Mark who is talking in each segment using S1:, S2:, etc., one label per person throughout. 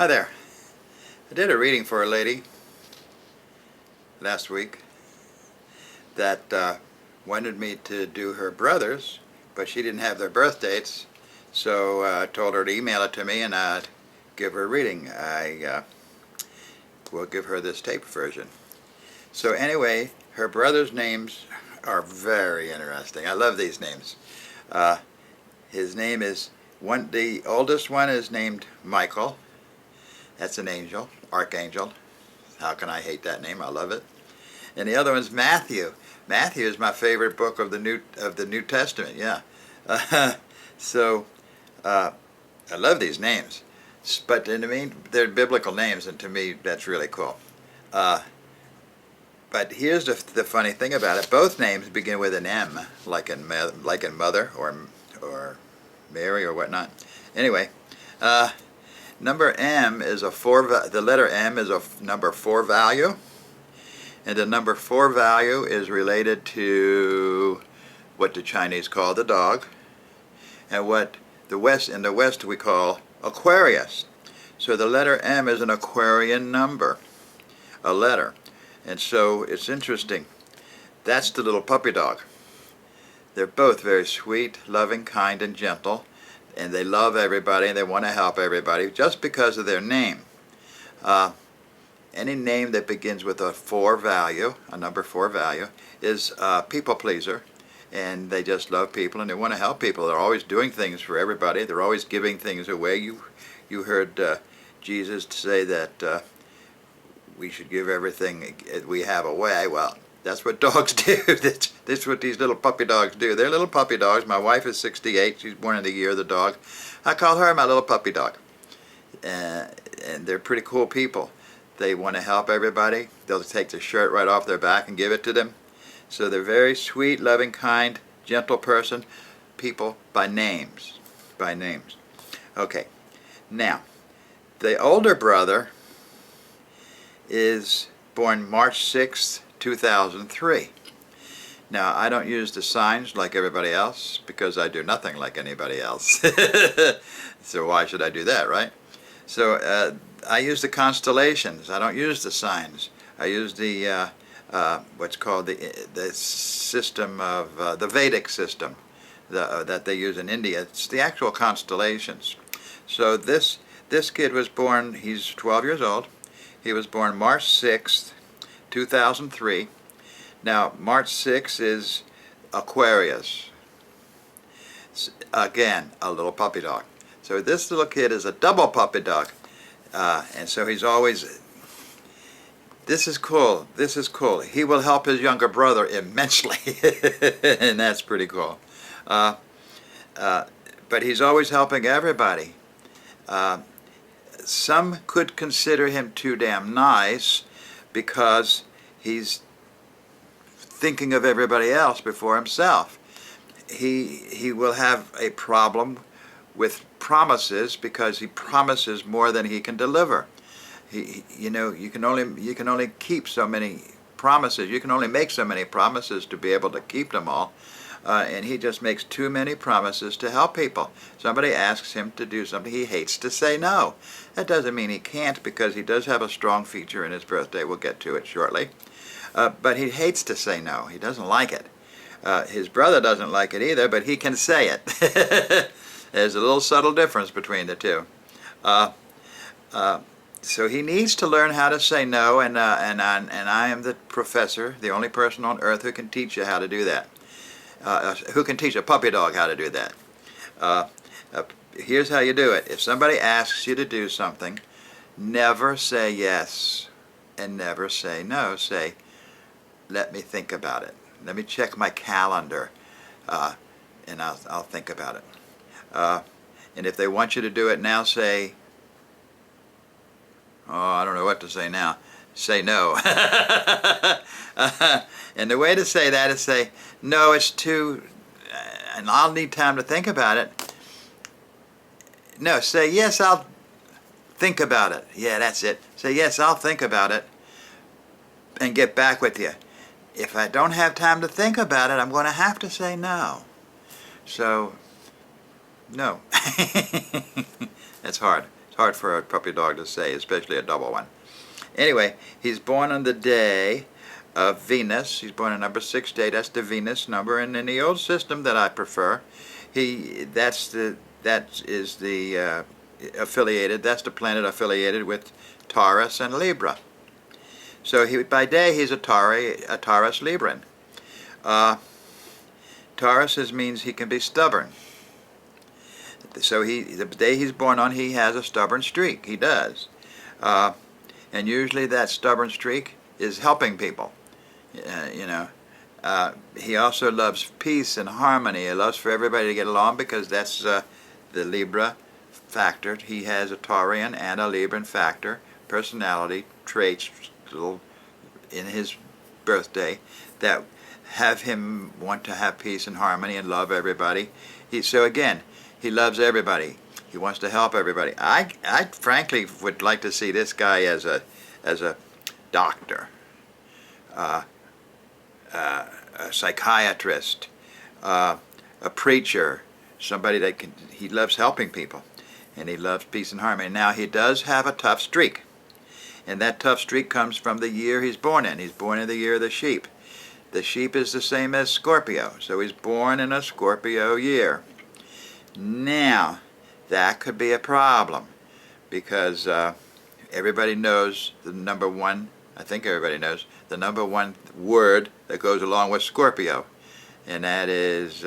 S1: Hi there. I did a reading for a lady last week that wanted me to do her brothers, but she didn't have their birth dates, so I told her to email it to me and I'd give her a reading. I will give her this tape version. So anyway, her brothers' names are very interesting. I love these names. His name is, the oldest one is named Michael. That's an angel, archangel. How can I hate that name? I love it. And the other one's Matthew. Matthew is my favorite book of the New Testament. Yeah. So I love these names, but in the mean, they're biblical names, and to me that's really cool. But here's the funny thing about it: both names begin with an M, like in mother or Mary or whatnot. Anyway. Number M is the letter M is a number 4 value, and the number 4 value is related to what the Chinese call the dog, and what in the West we call Aquarius. So the letter M is an Aquarian number, a letter, and so it's interesting. That's the little puppy dog. They're both very sweet, loving, kind, and gentle. And they love everybody and they want to help everybody just because of their name. Any name that begins with a 4 value, a number 4 value, is a people pleaser, and they just love people and they want to help people. They're always doing things for everybody. They're always giving things away. You heard Jesus say that we should give everything we have away. Well, that's what dogs do. That's what these little puppy dogs do. They're little puppy dogs. My wife is 68. She's born in the year of the dog. I call her my little puppy dog. And they're pretty cool people. They want to help everybody. They'll take the shirt right off their back and give it to them. So they're very sweet, loving, kind, gentle people by names. By names. Okay. Now, the older brother is born March 6th, 2003. Now, I don't use the signs like everybody else because I do nothing like anybody else. So why should I do that, right? So I use the constellations. I don't use the signs. I use the what's called the system of the Vedic system that they use in India. It's the actual constellations. So this kid was born, he's 12 years old. He was born March 6th, 2003. Now, March 6 is Aquarius. Again, a little puppy dog. So this little kid is a double puppy dog. And so he's always, this is cool, this is cool. He will help his younger brother immensely. And that's pretty cool. But he's always helping everybody. Some could consider him too damn nice because he's thinking of everybody else before himself. He will have a problem with promises because he promises more than he can deliver. You can only keep so many promises. You can only make so many promises to be able to keep them all. And he just makes too many promises to help people. Somebody asks him to do something, he hates to say no. That doesn't mean he can't, because he does have a strong feature in his birthday. We'll get to it shortly. But he hates to say no. He doesn't like it. His brother doesn't like it either, but he can say it. There's a little subtle difference between the two. So he needs to learn how to say no, and I am the professor, the only person on earth who can teach you how to do that. Who can teach a puppy dog how to do that. Here's how you do it. If somebody asks you to do something, never say yes and never say no. Say, let me think about it. Let me check my calendar, and I'll think about it. And if they want you to do it now, say, oh, I don't know what to say now. Say no. And the way to say that is say, no, it's too, and I'll need time to think about it. No, say, yes, I'll think about it. Yeah, that's it. Say, yes, I'll think about it and get back with you. If I don't have time to think about it, I'm going to have to say no. So, no. It's hard. hard for a puppy dog to say, especially a double one. Anyway, he's born on the day of Venus. He's born on number 6 day. That's the Venus number. And in the old system that I prefer, that is the affiliated. That's the planet affiliated with Taurus and Libra. So by day he's a Taurus Libran. Taurus means he can be stubborn. So the day he's born on, he has a stubborn streak. He does. And usually that stubborn streak is helping people. He also loves peace and harmony. He loves for everybody to get along because that's the Libra factor. He has a Taurian and a Libran factor, personality traits in his birthday that have him want to have peace and harmony and love everybody. So again, he loves everybody. He wants to help everybody. I frankly would like to see this guy as a doctor, a psychiatrist, a preacher, somebody that he loves helping people, and he loves peace and harmony. Now he does have a tough streak, and that tough streak comes from the year he's born in. He's born in the year of the sheep. The sheep is the same as Scorpio, so he's born in a Scorpio year. Now, that could be a problem because everybody knows the number one, I think everybody knows, the number one word that goes along with Scorpio, and that is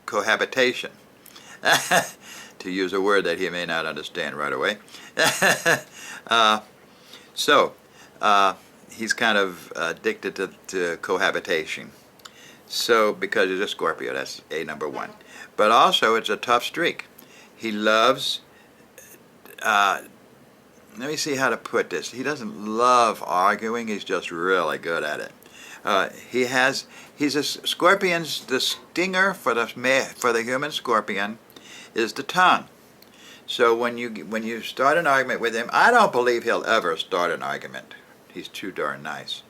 S1: cohabitation, to use a word that he may not understand right away. He's kind of addicted to cohabitation. So, because he's a Scorpio, that's a number one. But also, it's a tough streak. He loves, let me see how to put this. He doesn't love arguing, he's just really good at it. He's a scorpion's, the stinger for the human scorpion is the tongue. So when you start an argument with him, I don't believe he'll ever start an argument. He's too darn nice.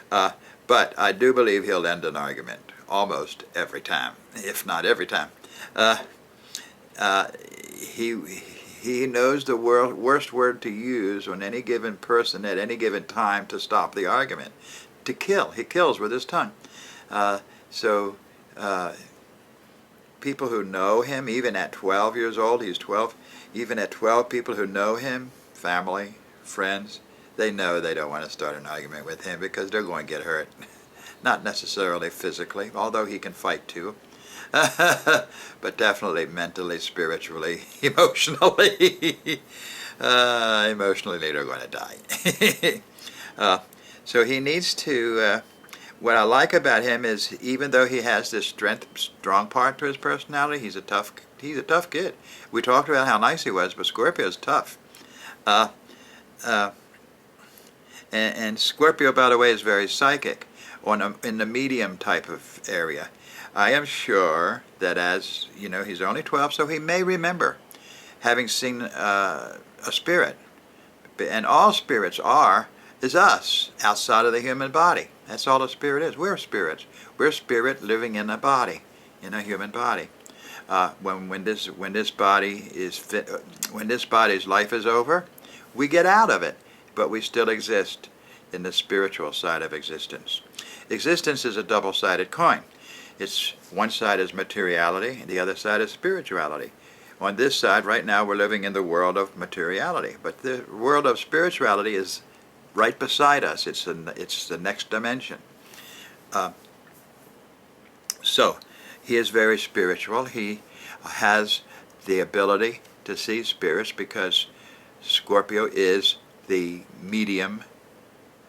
S1: But I do believe he'll end an argument almost every time, if not every time. He knows the worst word to use on any given person at any given time to stop the argument, to kill. He kills with his tongue. People who know him, even at 12 years old, he's 12, even at 12, people who know him, family, friends, they know they don't want to start an argument with him because they're going to get hurt. Not necessarily physically, although he can fight too, but definitely mentally, spiritually, emotionally. Emotionally, they're going to die. So he needs to, what I like about him is even though he has this strong part to his personality, he's a tough kid. We talked about how nice he was, but Scorpio's tough. And Scorpio, by the way, is very psychic in the medium type of area. I am sure that as, he's only 12, so he may remember having seen a spirit. And all spirits is us, outside of the human body. That's all a spirit is. We're spirits. We're spirit living in a body, in a human body. When this body's life is over, we get out of it, but we still exist in the spiritual side of existence. Existence is a double-sided coin. It's one side is materiality, and the other side is spirituality. On this side, right now, we're living in the world of materiality, but the world of spirituality is right beside us. It's the next dimension. So, he is very spiritual. He has the ability to see spirits because Scorpio is the medium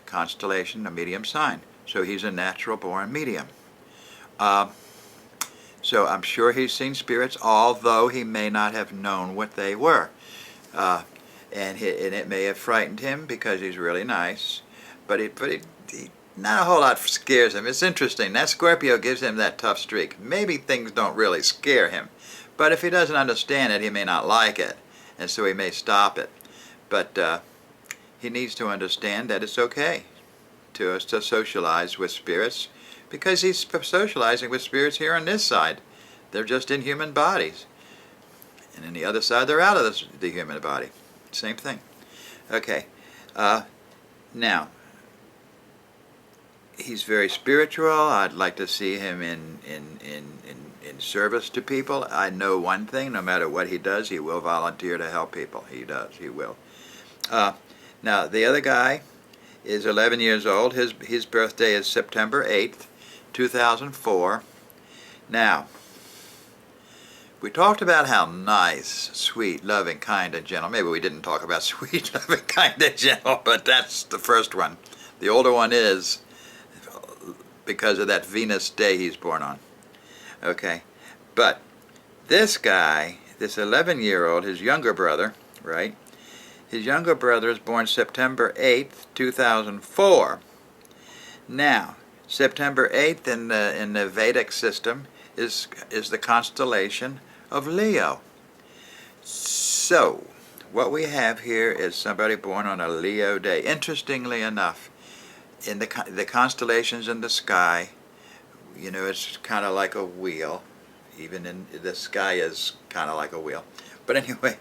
S1: constellation, a medium sign. So he's a natural-born medium. So I'm sure he's seen spirits, although he may not have known what they were. And it may have frightened him because he's really nice, but not a whole lot scares him. It's interesting. That Scorpio gives him that tough streak. Maybe things don't really scare him, but if he doesn't understand it, he may not like it, and so he may stop it. But he needs to understand that it's okay to socialize with spirits, because he's socializing with spirits here on this side. They're just in human bodies. And on the other side, they're out of the human body. Same thing. Okay. Now, he's very spiritual. I'd like to see him in service to people. I know one thing, no matter what he does, he will volunteer to help people. He does. He will. Now, the other guy is 11 years old. His birthday is September 8th, 2004. Now, we talked about how nice, sweet, loving, kind, and gentle. Maybe we didn't talk about sweet, loving, kind, and gentle, but that's the first one. The older one is because of that Venus day he's born on. Okay, but this guy, this 11-year-old, his younger brother, right? His younger brother is born September 8th, 2004. Now, September 8th in the Vedic system is the constellation of Leo. So, what we have here is somebody born on a Leo day. Interestingly enough, in the constellations in the sky, you know, it's kind of like a wheel. Even in the sky is kind of like a wheel. But anyway,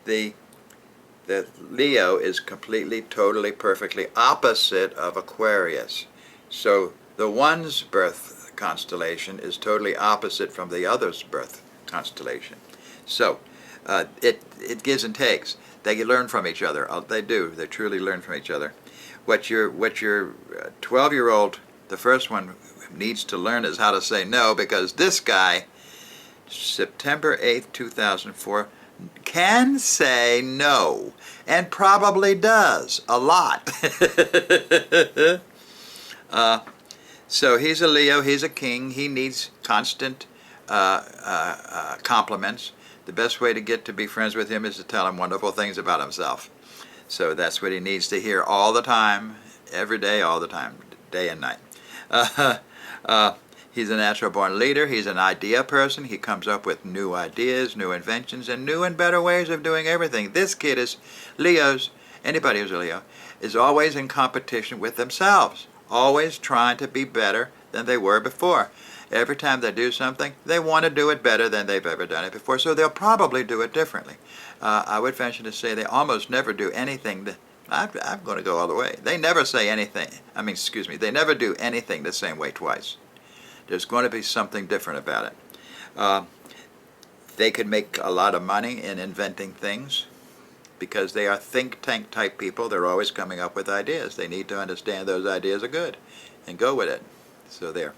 S1: the Leo is completely, totally, perfectly opposite of Aquarius. So the one's birth constellation is totally opposite from the other's birth constellation. So it gives and takes. They learn from each other. They do. They truly learn from each other. What your 12-year-old, the first one, needs to learn is how to say no, because this guy, September 8th, 2004, can say no, and probably does a lot. So he's a Leo, he's a king, he needs constant compliments. The best way to get to be friends with him is to tell him wonderful things about himself. So that's what he needs to hear all the time, every day, all the time, day and night. He's a natural-born leader. He's an idea person. He comes up with new ideas, new inventions, and new and better ways of doing everything. This kid is, Leo's, anybody who's a Leo, is always in competition with themselves, always trying to be better than they were before. Every time they do something, they want to do it better than they've ever done it before, so they'll probably do it differently. I would venture to say they almost never do anything that, I'm going to go all the way. They never say anything, they never do anything the same way twice. There's going to be something different about it. They could make a lot of money in inventing things because they are think tank type people. They're always coming up with ideas. They need to understand those ideas are good and go with it. So there.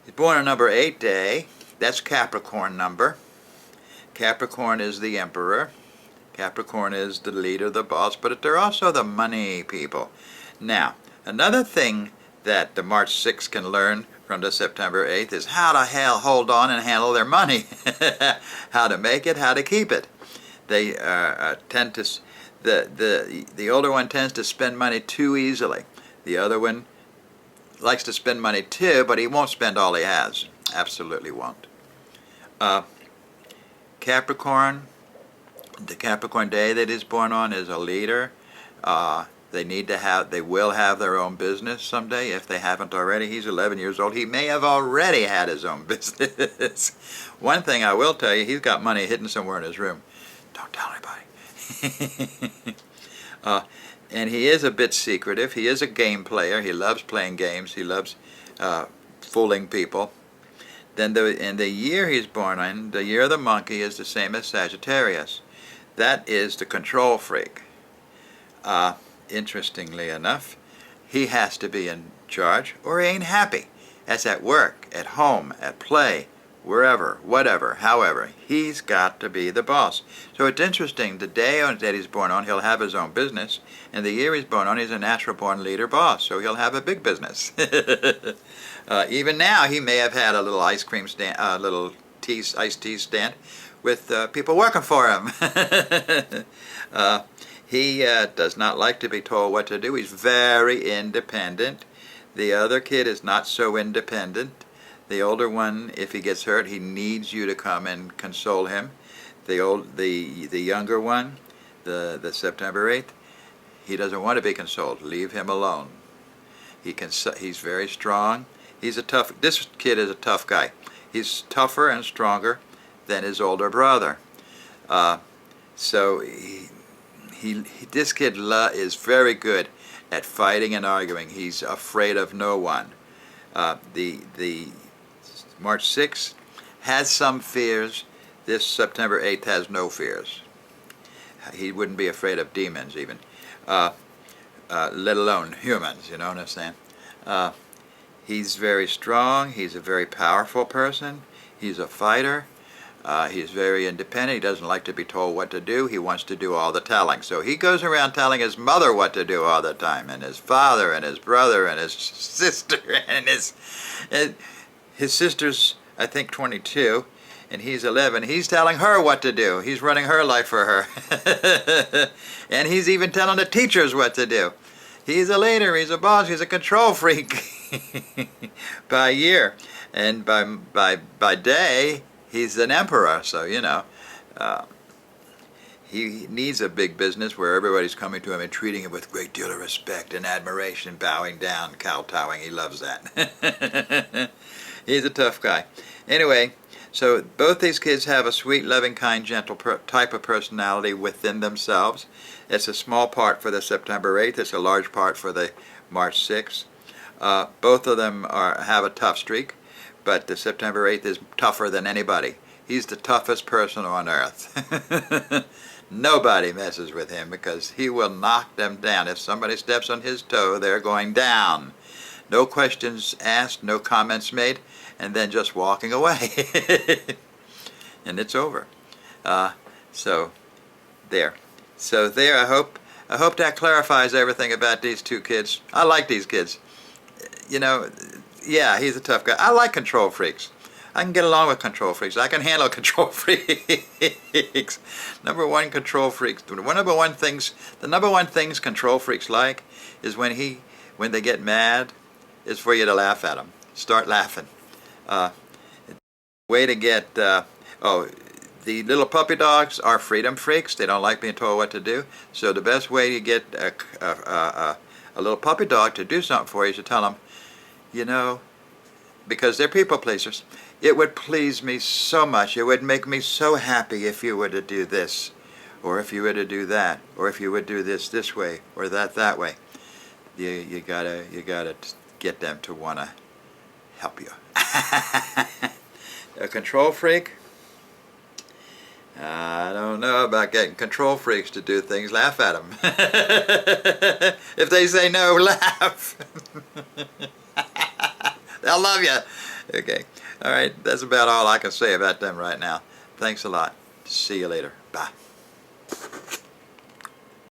S1: He's born on number 8 day. That's Capricorn number. Capricorn is the emperor. Capricorn is the leader, the boss, but they're also the money people. Now, another thing that the March 6th can learn from the September 8th is how to hold on and handle their money. How to make it, how to keep it. They tend to, the older one tends to spend money too easily. The other one likes to spend money too, but he won't spend all he has. Absolutely won't. Capricorn, the Capricorn day that he's born on is a leader. They will have their own business someday if they haven't already. He's 11 years old. He may have already had his own business. One thing I will tell you, he's got money hidden somewhere in his room. Don't tell anybody. And he is a bit secretive. He is a game player. He loves playing games. He loves fooling people. Then in the year he's born in, the year of the monkey is the same as Sagittarius. That is the control freak. Interestingly enough, he has to be in charge or he ain't happy. That's at work, at home, at play, wherever, whatever, however. He's got to be the boss. So it's interesting, the day that he's born on, he'll have his own business, and the year he's born on, he's a natural-born leader boss, so he'll have a big business. Even now, he may have had a little ice cream stand, little iced tea stand with people working for him. He does not like to be told what to do. He's very independent. The other kid is not so independent. The older one, if he gets hurt, he needs you to come and console him. The younger one, the September 8th, he doesn't want to be consoled. Leave him alone. He's very strong. This kid is a tough guy. He's tougher and stronger than his older brother. So this kid is very good at fighting and arguing. He's afraid of no one. The March 6th has some fears. This September 8th has no fears. He wouldn't be afraid of demons even, let alone humans, you know what I'm saying? He's very strong. He's a very powerful person. He's a fighter. He's very independent. He doesn't like to be told what to do. He wants to do all the telling. So he goes around telling his mother what to do all the time, and his father, and his brother, and his sister, and his sister's, I think, 22, and he's 11. He's telling her what to do. He's running her life for her. And he's even telling the teachers what to do. He's a leader. He's a boss. He's a control freak by year. And by day, he's an emperor. So, you know, he needs a big business where everybody's coming to him and treating him with a great deal of respect and admiration, bowing down, kowtowing. He loves that. He's a tough guy. Anyway, so both these kids have a sweet, loving, kind, gentle type of personality within themselves. It's a small part for the September 8th. It's a large part for the March 6th. Both of them have a tough streak, but the September 8th is tougher than anybody. He's the toughest person on earth. Nobody messes with him because he will knock them down. If somebody steps on his toe, they're going down. No questions asked, no comments made, and then just walking away. And it's over. So there. I hope that clarifies everything about these two kids. I like these kids. You know, yeah, he's a tough guy. I like control freaks. I can get along with control freaks. I can handle control freaks. Number one control freaks. The number one things control freaks like is when they get mad, is for you to laugh at them. Start laughing. Way to get the little puppy dogs are freedom freaks. They don't like being told what to do. So the best way to get a little puppy dog to do something for you is to tell them, you know, because they're people pleasers. It would please me so much. It would make me so happy if you were to do this, or if you were to do that, or if you would do this way, or that way. You gotta get them to want to help you. A control freak? I don't know about getting control freaks to do things. Laugh at them. If they say no, laugh. They'll love you. Okay. All right. That's about all I can say about them right now. Thanks a lot. See you later. Bye.